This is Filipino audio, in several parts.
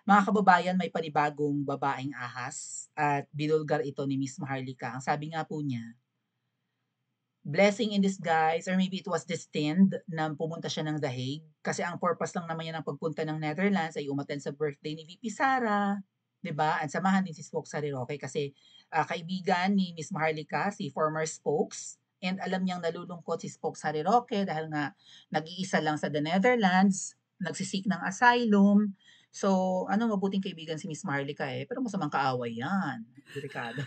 Mga kababayan, may panibagong babaeng ahas at binulgar ito ni Miss Maharlika. Ang sabi nga po niya, blessing in disguise or maybe it was destined na pumunta siya ng The Hague kasi ang purpose lang naman niya ng pagpunta ng Netherlands ay umattend sa birthday ni VP Sara, 'di ba? At samahan din si Spokes Sariroque kasi kaibigan ni Miss Maharlika, si former Spokes, and alam niyang nalulungkot si Spokes Sariroque dahil nga nag-iisa lang sa the Netherlands, nagsisik ng asylum. So, ano, mabuting kaibigan si Miss Maharlika pero masamang kaaway yan. Delikado.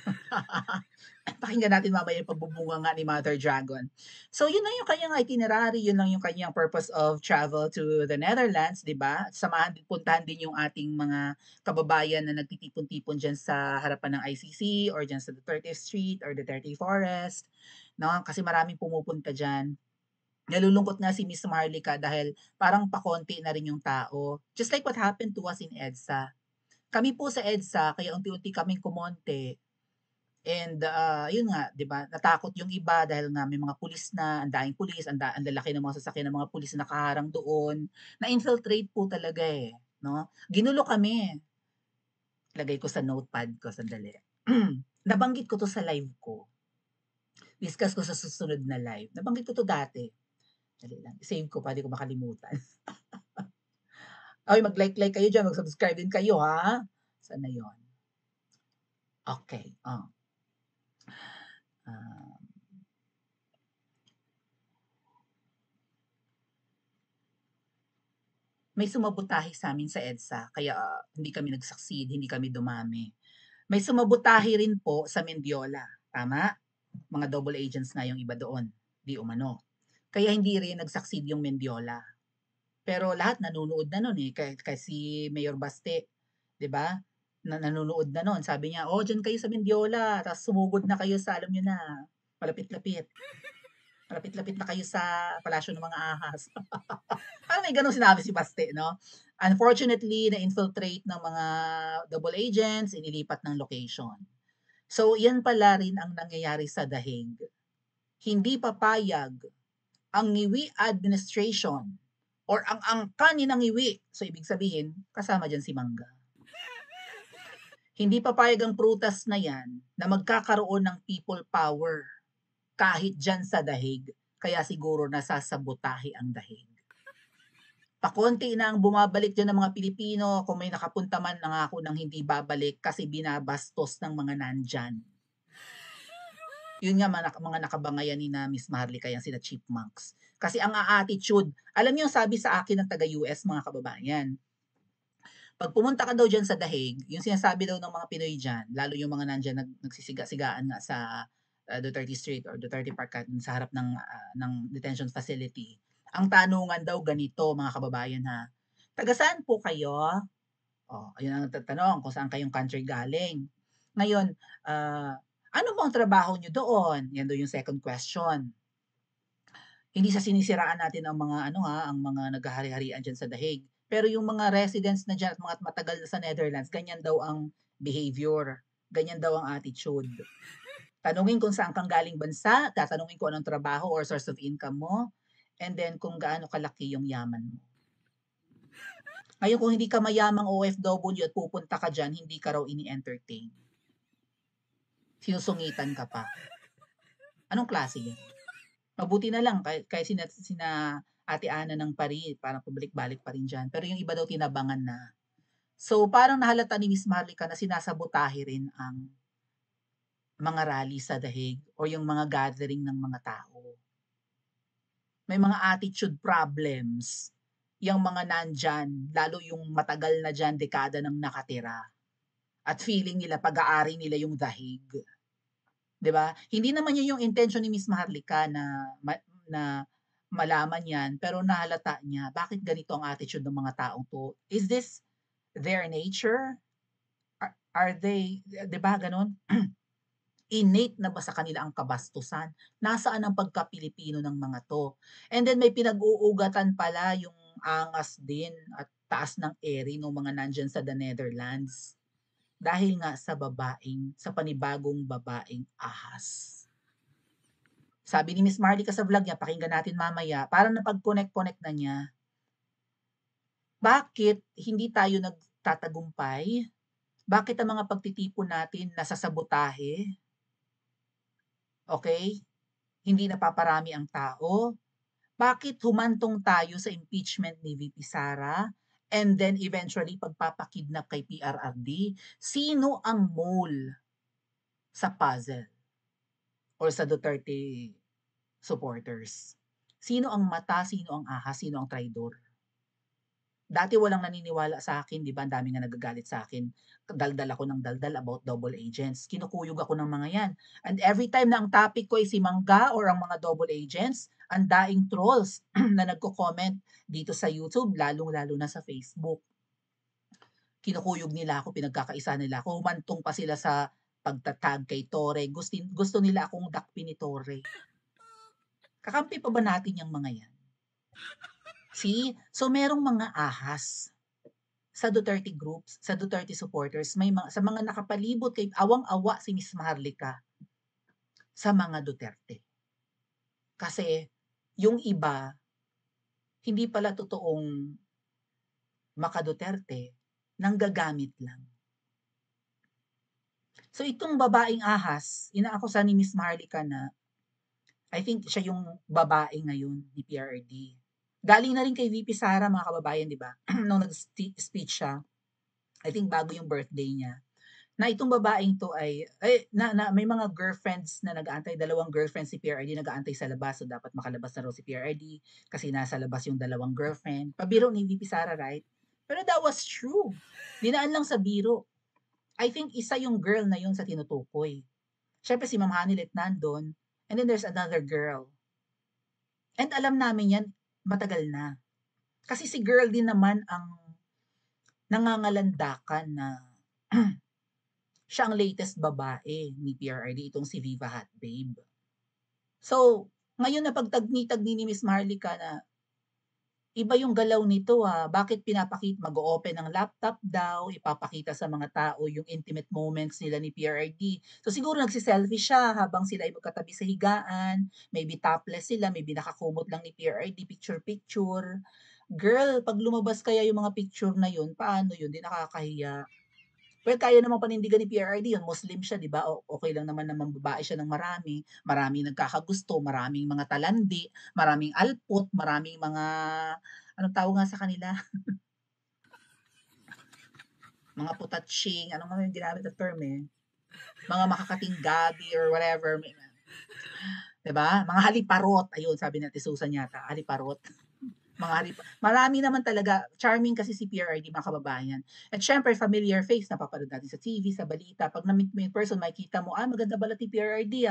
Pakinggan natin mamaya yung pagbubunga nga ni Mother Dragon. So, yun lang yung kanyang itinerary, yun lang yung kanyang purpose of travel to the Netherlands, di ba? Samahan din, puntahan din yung ating mga kababayan na nagtitipon-tipon dyan sa harapan ng ICC or dyan sa the 30th Street or the 30 Forest. No? Kasi maraming pumupunta dyan. Nalulungkot nga si Miss Marlica dahil parang pakonti na rin yung tao. Just like what happened to us in EDSA. Kami po sa EDSA, kaya unti-unti kaming kumonte. And yun nga, 'di ba? Natakot yung iba dahil nga may mga pulis na, ang daing pulis, ang lalaki ng mga sasakyan ng mga pulis na nakaharang doon. Na-infiltrate po talaga no? Ginulo kami. Lagay ko sa notepad ko sandali. Nabanggit ko to sa live ko. Discuss ko sa susunod na live. Nabanggit ko to dati. Dali lang. Save ko pa, di ko makalimutan. Ay, mag-like kayo dyan, mag-subscribe din kayo, ha? Saan na yun? Okay. Uh, may sumabotahe sa amin sa EDSA, kaya hindi kami nag-succeed, hindi kami dumami. May sumabotahe rin po sa Mendiola, tama? Mga double agents nga yung iba doon, di umano. Kaya hindi rin nag-succeed yung Mendiola. Pero lahat nanonood na nun kasi Mayor Baste, di ba? Nanonood na nun. Sabi niya, oh, dyan kayo sa Mendiola, tapos sumugod na kayo sa, alam nyo na, palapit-lapit. Malapit-lapit na kayo sa palasyo ng mga ahas. Parang may ganun sinabi si Baste, no? Unfortunately, na-infiltrate ng mga double agents, inilipat ng location. So, yan pala rin ang nangyayari sa Dahig. Hindi papayag ang Ngiwi administration or ang angka ni Ngiwi. So, ibig sabihin, kasama dyan si Mangga. Hindi papayag ang prutas na yan na magkakaroon ng people power kahit dyan sa Dahig. Kaya siguro nasasabotahe ang Dahig. Pakonti na ang bumabalik dyan ng mga Pilipino, kung may nakapunta man nangako ng hindi babalik kasi binabastos ng mga nandyan. Yun nga mga nakabangayan ni na Miss Maharlika yan sila chipmunks. Kasi ang attitude, alam niyo sabi sa akin ng taga-US mga kababayan, pag pumunta ka daw dyan sa Dahig, yung sinasabi daw ng mga Pinoy dyan, lalo yung mga nandyan nagsisiga-sigaan nga sa Duterte Street or Duterte Park sa harap ng detention facility. Ang tanungan daw ganito mga kababayan ha, taga saan po kayo? Ayun ang tatanong kung saan kayong country galing. Ngayon, ano po ang trabaho nyo doon? Yan daw yung second question. Hindi sa sinisiraan natin ang mga ang mga naghahari-harian diyan sa Dahig. Pero yung mga residents na diyan at mga matagal na sa Netherlands, ganyan daw ang behavior, ganyan daw ang attitude. Tanungin kung saan kang galing bansa, tatanungin kung anong trabaho or source of income mo, and then kung gaano kalaki yung yaman mo. Ngayon kung hindi ka mayamang OFW at pupunta ka diyan, hindi ka raw ini-entertain. Sinusungitan ka pa. Anong klase yan? Mabuti na lang kahit sina Ate Ana ng Pari, parang pabalik-balik pa rin dyan. Pero yung iba daw tinabangan na. So, parang nahalata ni Miss Marlica na sinasabotahe rin ang mga rally sa Dahig o yung mga gathering ng mga tao. May mga attitude problems yung mga nandyan, lalo yung matagal na dyan, dekada nang nakatira. At feeling nila, pag-aari nila yung Dahig. 'Di ba? Hindi naman yun yung intention ni Miss Maharlika na malaman yan, pero nahalata niya, bakit ganito ang attitude ng mga taong to? Is this their nature? Are they, 'di ba, ganun? Innate na ba sa kanila ang kabastusan? Nasaan ang pagka-Pilipino ng mga to? And then may pinag-uugatan pala yung angas din at taas ng eri ng mga nandyan sa the Netherlands. Dahil nga sa panibagong babaeng ahas. Sabi ni Miss Marlica sa vlog niya, pakinggan natin mamaya, parang napag-connect-connect na niya. Bakit hindi tayo magtatagumpay? Bakit ang mga pagtitipon natin nasasabotahe? Okay? Hindi napaparami ang tao? Bakit humantong tayo sa impeachment ni VP Sara and then eventually pagpapakidnap kay PRRD? Sino ang mole sa puzzle or sa Duterte supporters? Sino ang mata, sino ang ahas, sino ang traidor? Dati walang naniniwala sa akin, 'di ba, ang dami nga nagagalit sa akin. Daldal ako ng daldal about double agents. Kinukuyog ako ng mga 'yan. And every time na ang topic ko ay si Mangga or ang mga double agents, ang daing trolls na nagko-comment dito sa YouTube, lalong-lalo na sa Facebook. Kinukuyog nila ako, pinagkakaisa nila ako, humantong pa sila sa pagta-tag kay Torre. Gusto nila akong dakpin ni Torre. Kakampi pa ba natin yung mga 'yan? See? So merong mga ahas sa Duterte groups, sa Duterte supporters, may mga, sa mga nakapalibot kay awang-awa si Miss Maharlika sa mga Duterte. Kasi yung iba, hindi pala totoong maka-Duterte, nanggagamit lang. So itong babaeng ahas, inaakusan ni Miss Maharlika na I think siya yung babae ngayon ni PRD. Galing na rin kay VP Sara, mga kababayan, di ba? Nung nag-speech siya, I think bago yung birthday niya, na itong babaeng to ay may mga girlfriends na nag-aantay, dalawang girlfriends si PRD nag-aantay sa labas, so dapat makalabas na raw si PRD kasi nasa labas yung dalawang girlfriend. Pabiro ni VP Sara, right? Pero that was true. Dinaan lang sa biro. I think isa yung girl na yun sa tinutukoy. Siyempre si Ma'am Hanilet nandun, and then there's another girl. And alam namin yan, matagal na. Kasi si girl din naman ang nangangalandakan na siya ang latest babae ni PRRD, itong si Viva Hot Babe. So, ngayon na pagtagni-tagni ni Miss Maharlika na iba yung galaw nito bakit pinapakita, mag-o-open ng laptop daw, ipapakita sa mga tao yung intimate moments nila ni PRRD. So siguro nagsiselfie siya habang sila ay magkatabi sa higaan, maybe topless sila, maybe nakakumot lang ni PRRD, picture-picture. Girl, pag lumabas kaya yung mga picture na yun, paano yun? Di nakakahiya. Well, kaya namang panindigan ni PRRD yun, Muslim siya, di ba? Okay lang naman na mambabae siya ng marami. Maraming nagkakagusto, maraming mga talandi, maraming alpot, maraming mga, anong tawag nga sa kanila? Mga putatsing, ano nga yung ginamit na term eh? Mga makakating gabi or whatever. Diba? Mga haliparot. Ayun, sabi natin Susan yata, haliparot. Marami naman talaga. Charming kasi si PRRD, mga kababayan. At syempre, familiar face, napapanood natin sa TV, sa balita. Pag na-meet mo in person, makikita mo, maganda pala si PRRD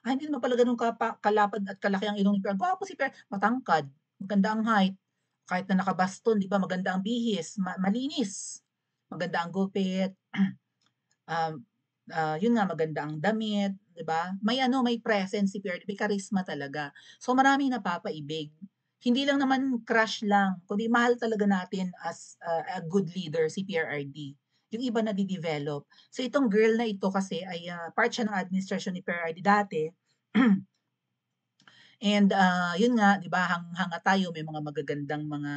hindi naman pala ganun kalapad at kalaki ang ilong ni PRRD. Gwapo si PRRD, matangkad, maganda ang height. Kahit na nakabaston, di ba, maganda ang bihis, malinis. Maganda ang gupit. um, yun nga, maganda ang damit, di ba? May presence si PRRD, may charisma talaga. So maraming napapaibig. Hindi lang naman crush lang, kundi mahal talaga natin as a good leader si PRRD. Yung iba na di-develop. So itong girl na ito kasi ay part siya ng administration ni PRRD dati. And yun nga, 'di ba, hanga tayo, may mga magagandang mga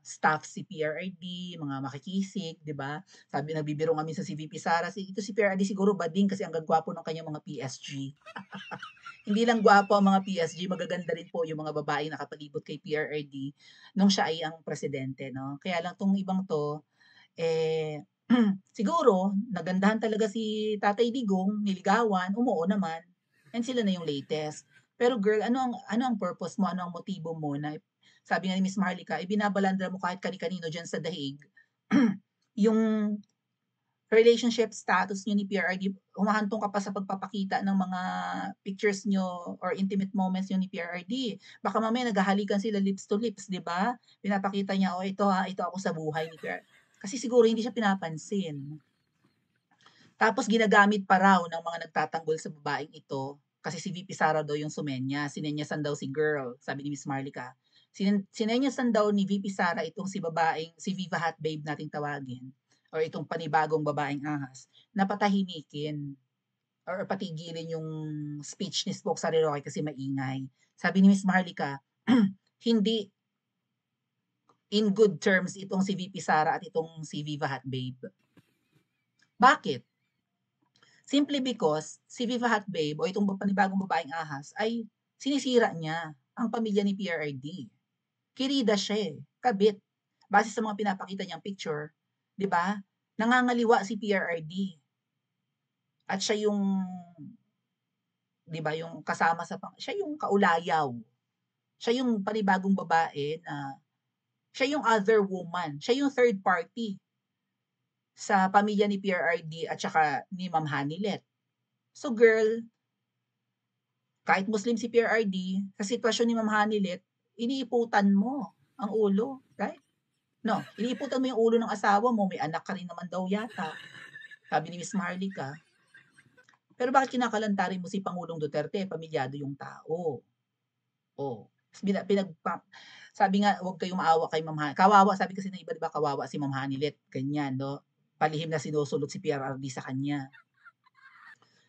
staff si PRRD, mga makikisig, 'di ba? Sabi, nagbibiro kami sa si VP Sara, ito si PRRD siguro bading kasi ang gagwapo ng kanyang mga PSG. Hindi lang gwapo ang mga PSG, magaganda rin po yung mga babaeng nakapalibot kay PRRD nung siya ay ang presidente, no? Kaya lang tong ibang to, eh, siguro, nagandahan talaga si Tatay Digong, niligawan, umuo naman, and sila na yung latest. Pero girl, ano ang purpose mo, ano ang motibo mo na, sabi nga ni Miss Maharlika, ibinabalandra mo kahit kani-kanino dyan sa dahig, yung relationship status niyo ni PRRD, humahantong ka pa sa pagpapakita ng mga pictures niyo or intimate moments niyo ni PRRD. Baka mamaya naghahalikan sila lips to lips, 'di ba? Pinapakita niya, "Oh, ito ako sa buhay ni PRRD." Kasi siguro hindi siya pinapansin. Tapos ginagamit pa raw ng mga nagtatanggol sa babaeng ito, kasi si VP Sara daw yung sumenya, sinenyasan daw si girl, sabi ni Miss Maharlika. Sinenyasan daw ni VP Sara itong si Viva Hot Babe nating tawagin, or itong panibagong babaeng ahas, na patahimikin or patigilin yung speech ni Spoke Sara Roque kasi maingay. Sabi ni Miss Maharlika, hindi in good terms itong si VP Sara at itong si Viva Hot Babe. Bakit? Simply because si Viva Hot Babe o itong panibagong babaeng ahas ay sinisira niya ang pamilya ni PRRD. Kirida siya kabit. Base sa mga pinapakita niyang picture, 'di ba? Nangangaliwa si PRRD. At siya yung 'di ba, yung kasama siya yung kaulayaw. Siya yung panibagong babae na siya yung other woman, siya yung third party sa pamilya ni PRRD at saka ni Ma'am Hanilet. So girl, kahit Muslim si PRRD, sa sitwasyon ni Ma'am Hanilet, iniiputan mo ang ulo, right? No, iniiputan mo yung ulo ng asawa mo, may anak ka rin naman daw yata. Sabi ni Miss Maharlika. Pero bakit kinakalantarin mo si Pangulong Duterte? Pamilyado yung tao. Oh, sabi nga, huwag kayong maawa kay Ma'am Hanilet. Kawawa, sabi kasi ng iba, di ba, kawawa si Ma'am Hanilet. Ganyan, no? Palihim na sinusulot si PRRD sa kanya.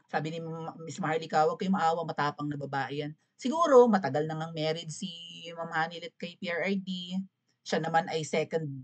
Sabi ni Miss Maharlika, huwag kayong maawa, matapang na babae yan. Siguro, matagal na ngang married si Ma'am Hanilet kay PRRD. Siya naman ay second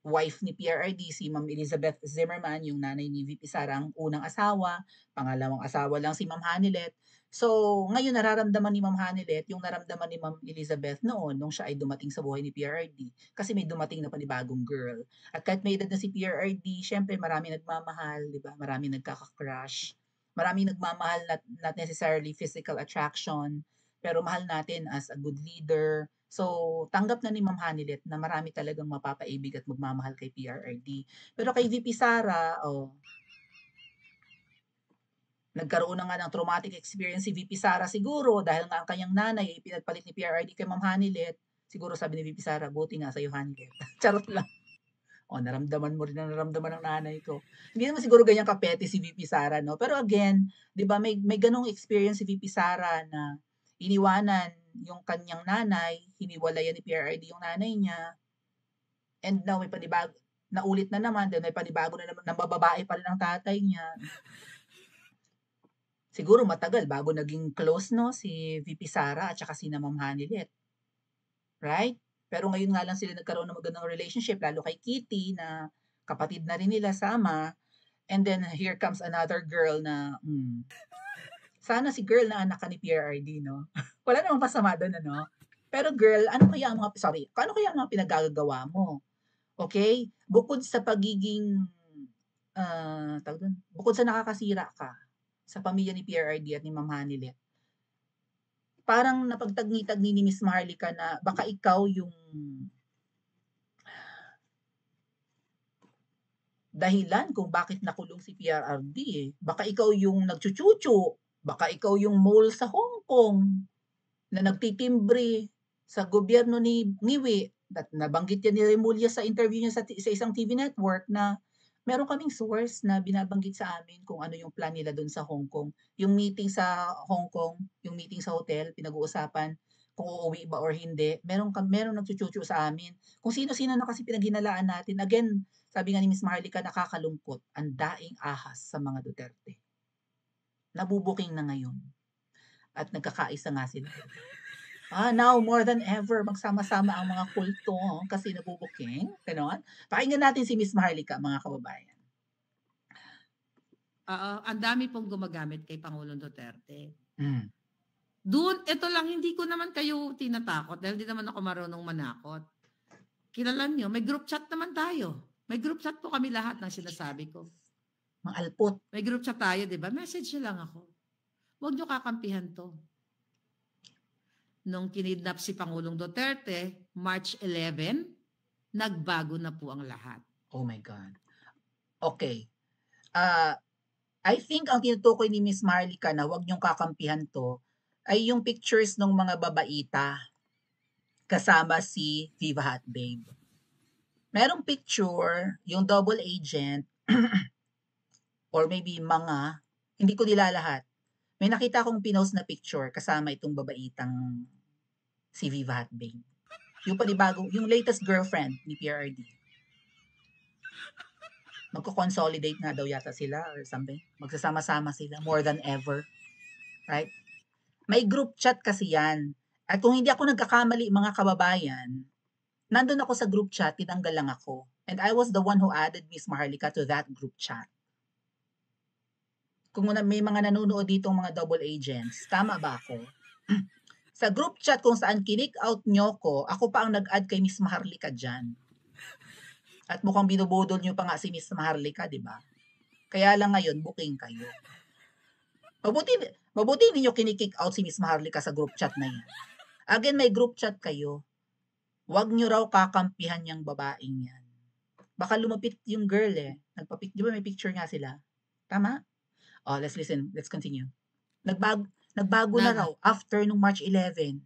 wife ni PRRD, si Ma'am Elizabeth Zimmerman, yung nanay ni VP Sara, ang unang asawa. Pangalawang asawa lang si Ma'am Hanilet. So, ngayon nararamdaman ni Ma'am Hanilet yung naramdaman ni Ma'am Elizabeth noon nung siya ay dumating sa buhay ni PRRD kasi may dumating na panibagong girl. At kahit may edad na si PRRD, syempre marami nagmamahal, di ba? Marami nagkaka-crush. Marami nagmamahal, not necessarily physical attraction, pero mahal natin as a good leader. So, tanggap na ni Ma'am Hanilet na marami talagang mapapaibig at magmamahal kay PRRD. Pero kay VP Sara, nagkaroon na nga ng traumatic experience si VP Sara siguro dahil nga ang kanyang nanay pinagpalit ni PRRD kay Ma'am Hanilet. Siguro sabi ni VP Sara, buti nga sa'yo Hanilet. Charot lang. Naramdaman mo rin ang naramdaman ng nanay ko. Hindi naman siguro ganyan kapete si VP Sara, no? Pero again, di ba, may ganong experience si VP Sara na iniwanan yung kanyang nanay, hiniwalayan ni PRRD yung nanay niya, and now may panibago, naulit na naman, then may panibago na naman, nambababae pa rin ang tatay niya. Siguro matagal bago naging close, no, si VP Sara at saka si Ma'am Hanilet. Right? Pero ngayon nga lang sila nagkaroon ng magandang relationship, lalo kay Kitty na kapatid na rin nila, sama. And then here comes another girl na, sana si girl na anak ka ni PRRD, no? Wala namang masama doon, ano? Pero girl, ano kaya ang mga pinagagagawa mo? Okay? Bukod sa pagiging, bukod sa nakakasira ka sa pamilya ni PRRD at ni Ma'am Hanilet, parang napagtagni-tagni ni Miss Maharlika na baka ikaw yung dahilan kung bakit nakulong si PRRD eh. Baka ikaw yung nagchuchuchu, baka ikaw yung mole sa Hong Kong na nagtitimbre sa gobyerno ni Niwi. Nabanggit yan ni Remulla sa interview niya sa isang TV network na meron kaming source na binabanggit sa amin kung ano yung plan nila doon sa Hong Kong. Yung meeting sa Hong Kong, yung meeting sa hotel, pinag-uusapan kung uuwi ba or hindi. Meron nagchuchuchu sa amin. Kung sino-sino na kasi pinaghinalaan natin. Again, sabi nga ni Miss Maharlika, nakakalungkot ang daing ahas sa mga Duterte. Nabubuking na ngayon. At nagkakaisa nga sila. Now more than ever, magsama-sama ang mga kulto kasi nabubuking. Ganon. Pakinggan natin si Miss Maharlika, mga kababayan. Ang dami pong gumagamit kay Pangulong Duterte. Mm. Doon, ito lang, hindi ko naman kayo tinatakot dahil di naman ako marunong manakot. Kilala nyo, may group chat naman tayo. May group chat po kami lahat ng sinasabi ko. Mga alpot. May group chat tayo, di ba? Message nyo lang ako. Huwag nyo kakampihan to. Nung kinidnap si Pangulong Duterte, March 11, nagbago na po ang lahat. Oh my God. Okay. I think ang tinutukoy ni Miss Maharlika na huwag niyong kakampihan to ay yung pictures ng mga babaita kasama si Viva Hot Babe. Merong picture, yung double agent, or maybe mga, hindi ko nila lahat. May nakita akong pinost na picture kasama itong babaitang si Viva Hot Babe. Yung panibagong, yung latest girlfriend ni PRRD. Magko-consolidate na daw yata sila or something. Magsasama-sama sila more than ever. Right? May group chat kasi yan. At kung hindi ako nagkakamali, mga kababayan, nandun ako sa group chat, tinanggal lang ako. And I was the one who added Miss Maharlika to that group chat. Kung may mga nanonood ditong mga double agents, tama ba ako? Sa group chat kung saan kinik out nyo ko, ako pa ang nag-add kay Miss Maharlika dyan. At mukhang binubudol nyo pa nga si Miss Maharlika, di ba? Kaya lang ngayon, booking kayo. Mabuti ninyo kinikick out si Miss Maharlika sa group chat na yan. Again, may group chat kayo. Huwag nyo raw kakampihan yung babaeng yan. Baka lumapit yung girl eh. Di ba may picture nga sila? Tama? Oh, let's listen. Let's continue. Nagbago na raw after nung March 11.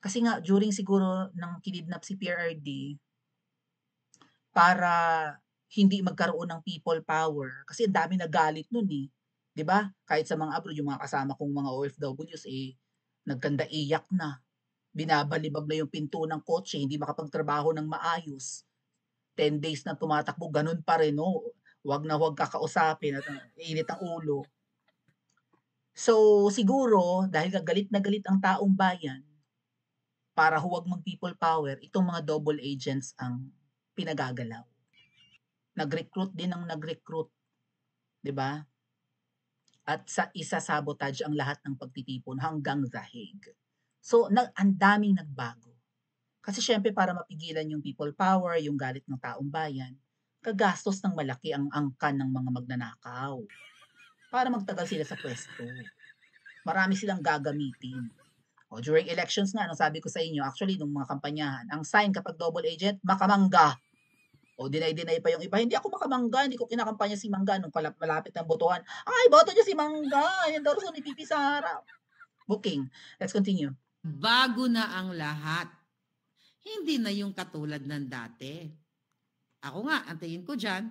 Kasi nga, during siguro nang kinidnap si PRRD, para hindi magkaroon ng people power. Kasi ang dami nagalit nun eh. 'Di ba? Kahit sa mga abroad, yung mga kasama kong mga OFWs nagkanda iyak na. Binabalibag na yung pinto ng kotse, hindi makapagtrabaho ng maayos. 10 days na tumatakbo, ganun pa rin, no? Huwag na huwag kakausapin at init ang ulo. So, siguro, dahil galit na galit ang taong bayan, para huwag mag-people power, itong mga double agents ang pinagagalaw. Nag-recruit din ang nag-recruit, 'di ba? At isa-sabotage ang lahat ng pagtitipon hanggang The Hague. So, ang daming nagbago. Kasi syempre para mapigilan yung people power, yung galit ng taong bayan, kagastos ng malaki ang angkan ng mga magnanakaw para magtagal sila sa pwesto. Marami silang gagamitin. O, during elections nga, anong sabi ko sa inyo, actually, nung mga kampanyahan, ang sign kapag double agent, makamangga. O, deny pa yung iba. Hindi ako makamangga, hindi ko kinakampanya si Mangga nung malapit ng botohan. Ay, boto niya si Mangga. Yan daw ni Pipi Sara. Booking. Let's continue. Bago na ang lahat. Hindi na yung katulad ng dati. Ako nga, antayin ko dyan,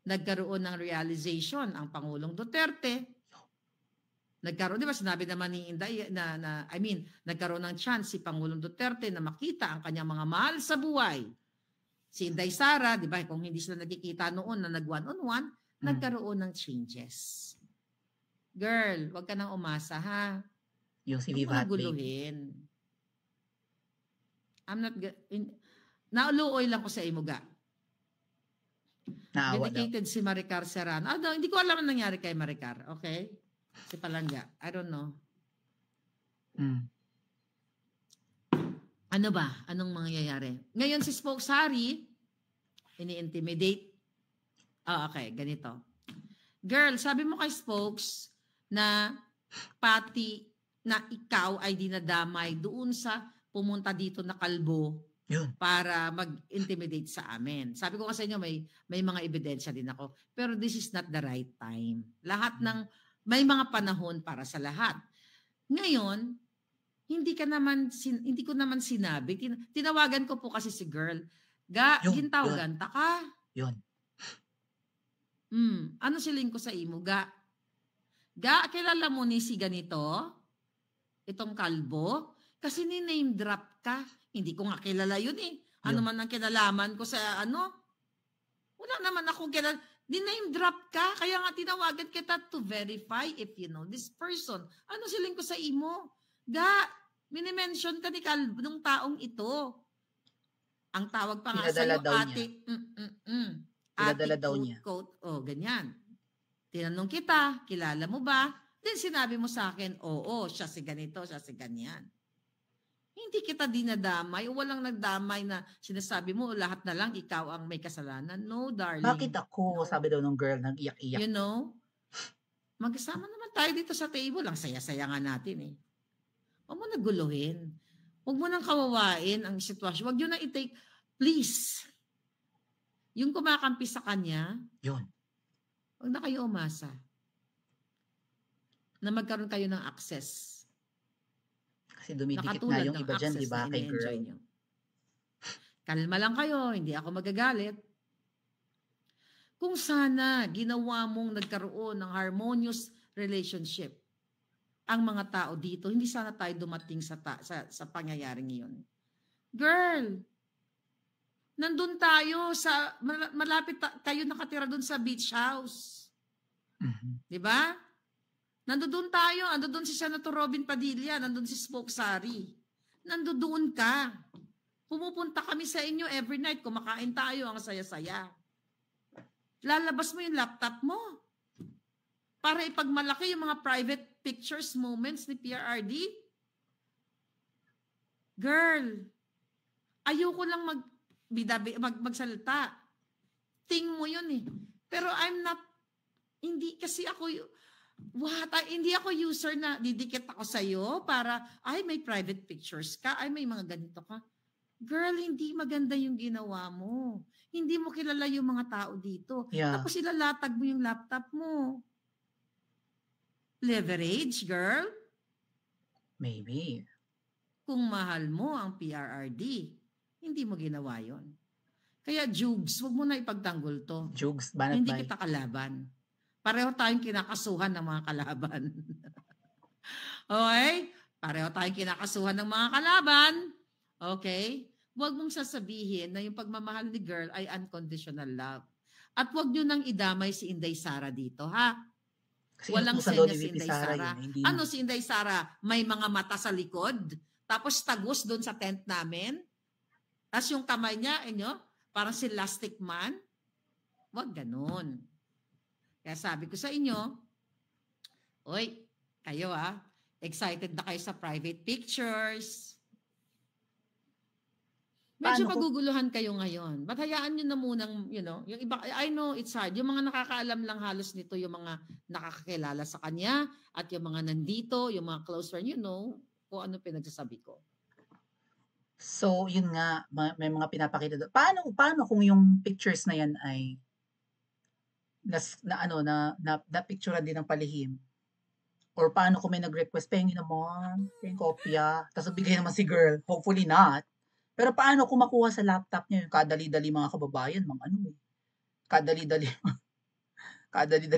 nagkaroon ng realization ang Pangulong Duterte. Nagkaroon, di ba, sinabi naman ni Inday, nagkaroon ng chance si Pangulong Duterte na makita ang kanyang mga mahal sa buhay. Si Inday Sara, di ba, kung hindi sila nagkikita noon na nag-one-on-one, nagkaroon ng changes. Girl, wag ka nang umasa, ha? Yung si Viva guluhin. I'm not, nauluoy lang ko sa imuga. Dedicated si Maricar Serrano. Hindi ko alam ang nangyari kay Maricar, okay? Si Palangga. I don't know. Ano ba? Anong mangyayari? Ngayon si Spokes Harry, ini-intimidate. Okay, ganito. Girl, sabi mo kay Spokes na pati na ikaw ay dinadamay doon sa pumunta dito na kalbo para mag-intimidate sa amin. Sabi ko kasi inyo, may mga ebidensya din ako. Pero this is not the right time. May mga panahon para sa lahat. Ngayon, hindi ko naman sinabi. Tinawagan ko po kasi si girl. Gintawagan ta ka. Yun. Ano siling ko sa imo? Kilala mo ni si ganito? Itong kalbo? Kasi ni-name drop ka. Hindi ko nga kilala yun eh. Ano man ang kinalaman ko sa ano? Wala naman akong kilala. Ni-name drop ka. Kaya nga tinawagan kita to verify if you know this person. Ano siling ko sa imo? Minimension ka ni kalbo ng taong ito. Ang tawag pa nga sa'yo, ate. Pinadala daw niya. Ganyan. Tinanong kita, kilala mo ba? Then sinabi mo sa akin, oo, siya si ganito, siya si ganyan. Hindi kita dinadamay o walang nagdamay na sinasabi mo lahat na lang ikaw ang may kasalanan. No, darling. Bakit ako? No. Sabi daw ng girl, nag-iyak-iyak. You know? Magkasama naman tayo dito sa table. Ang saya-saya nga natin eh. Huwag mo naguluhin. Huwag mo nang kawawain ang sitwasyon. Huwag nyo na i-take, please. Yung kumakampi sa kanya, yun. Huwag na kayo umasa na magkaroon kayo ng access. Kasi dumidikit na yung iba dyan, di ba, kay girl? Nyo. Kalma lang kayo, hindi ako magagalit. Kung sana ginawa mong nagkaroon ng harmonious relationship ang mga tao dito, hindi sana tayo dumating sa pangyayaring iyon. Girl, nandun tayo sa, malapit tayo nakatira dun sa beach house. Di ba? Nandun tayo, nandun si Senator Robin Padilla, nandun si Spokes Harry. nandoon ka. Pumupunta kami sa inyo every night, kumakain tayo, ang saya-saya. Lalabas mo yung laptop mo para ipagmalaki yung mga private pictures, moments ni PRRD. Girl, ayoko lang magsalita. Ting mo yun eh. Pero I'm not, hindi kasi ako, hindi ako user na didikit ako sa'yo para, ay may private pictures ka, ay may mga ganito ka. Girl, hindi maganda yung ginawa mo. Hindi mo kilala yung mga tao dito. Yeah. Tapos ilalatag mo yung laptop mo. Leverage, girl. Maybe. Kung mahal mo ang PRRD, hindi mo ginawa yon. Kaya, Jugs, huwag mo na ipagtanggol to. Jugs, banat Hindi kita kalaban. Pareho tayong kinakasuhan ng mga kalaban. Okay? Pareho tayong kinakasuhan ng mga kalaban. Okay? Huwag mong sasabihin na yung pagmamahal ni girl ay unconditional love. At huwag nyo nang idamay si Inday Sara dito, ha? Kasi walang senya si Inday Sara. Ano si Inday Sara? May mga mata sa likod? Tapos tagos doon sa tent namin? Tapos yung kamay niya, parang si Elastic Man? Huwag ganun. Kaya sabi ko sa inyo, oy, kayo excited na kayo sa private pictures. Medyo maguguluhan kayo ngayon. Ba't hayaan nyo na munang, yung iba, I know it's hard. Yung mga nakakaalam lang halos nito, yung mga nakakakilala sa kanya, at yung mga nandito, yung mga close friend, kung ano pinagsasabi ko. So, yun nga, may mga pinapakita doon. Paano kung yung pictures na yan ay na picturean din ng palihim? Or paano kung may nag-request, pengin naman, yung kopya, tapos bigay naman si girl, hopefully not. Pero paano kung makuha sa laptop niya yung kadali-dali mga kababayan, kadali-dali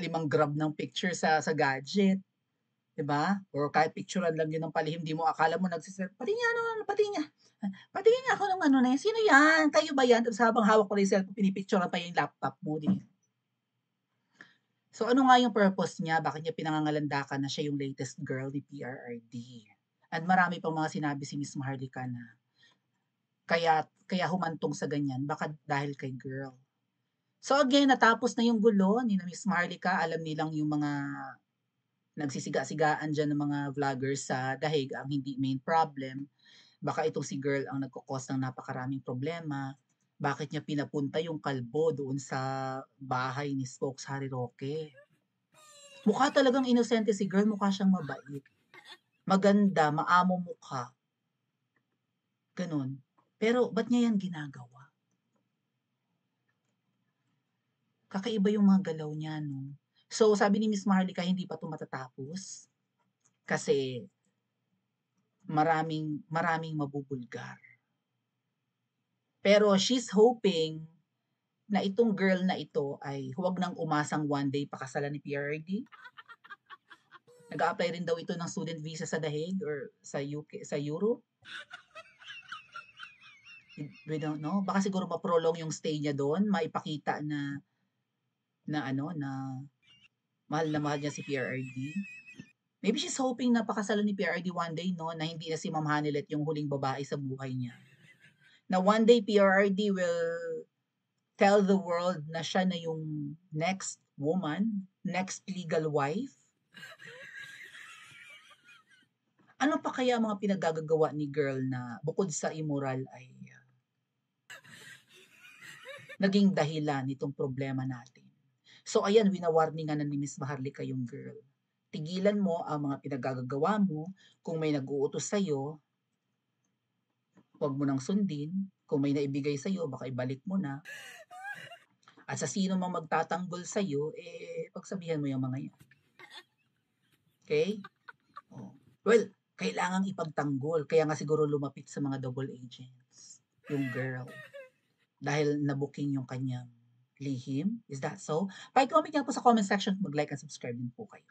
mang grab ng picture sa gadget. Diba? Or kahit picturean lang yun ng palihim, di mo akala mo nagsiselfie, patingin nga ako ng na yan, sino yan? Kayo ba yan? Tapos habang hawak ko na yung cellphone, pinipicturean pa yung laptop mo. So ano nga yung purpose niya? Bakit niya pinangangalandakan na siya yung latest girl ni PRRD? At marami pang mga sinabi si Miss Maharlika na kaya humantong sa ganyan, baka dahil kay girl. So again, natapos na yung gulo ni Miss Maharlika. Alam nilang yung mga nagsisiga-sigaan dyan ng mga vloggers sa dahig ang hindi main problem. Baka itong si girl ang nagkukos ng napakaraming problema. Bakit niya pinapunta yung kalbo doon sa bahay ni Spokes Harry Roque? Mukha talagang inosente si girl, mukha siyang mabait. Maganda, maamo mukha. Ganun. Pero ba't niya yan ginagawa? Kakaiba yung mga galaw niya, no? So, sabi ni Miss Maharlika, hindi pa ito matatapos. Kasi maraming mabubulgar. Pero she's hoping na itong girl na ito ay huwag nang umasang one day pakasalan ni PRRD. Nag-a-apply rin daw ito ng student visa sa Dahig or sa UK, sa Europe. We don't know. Baka siguro ma-prolong yung stay niya doon, maipakita na mahal na mahal niya si PRRD. Maybe she's hoping na pakasalan ni PRRD one day, no, na hindi na si Ma'am Hanilet yung huling babae sa buhay niya. Na one day PRRD will tell the world na siya na yung next woman, next legal wife. Ano pa kaya mga pinagagagawa ni girl na bukod sa immoral ay naging dahilan nitong problema natin? So ayan, winawarningan na ni Miss Maharlika yung girl. Tigilan mo ang mga pinagagagawa mo. Kung may nag-uutos sa'yo, huwag mo nang sundin. Kung may naibigay sa'yo, baka ibalik mo na. At sa sino mang magtatanggol sa'yo, pagsabihan mo yung mga yan. Okay? Well, kailangang ipagtanggol. Kaya nga siguro lumapit sa mga double agents. Yung girl. Dahil nabuking yung kanyang lihim. Is that so? Pa-comment nga po sa comment section. Mag-like and subscribe din po kayo.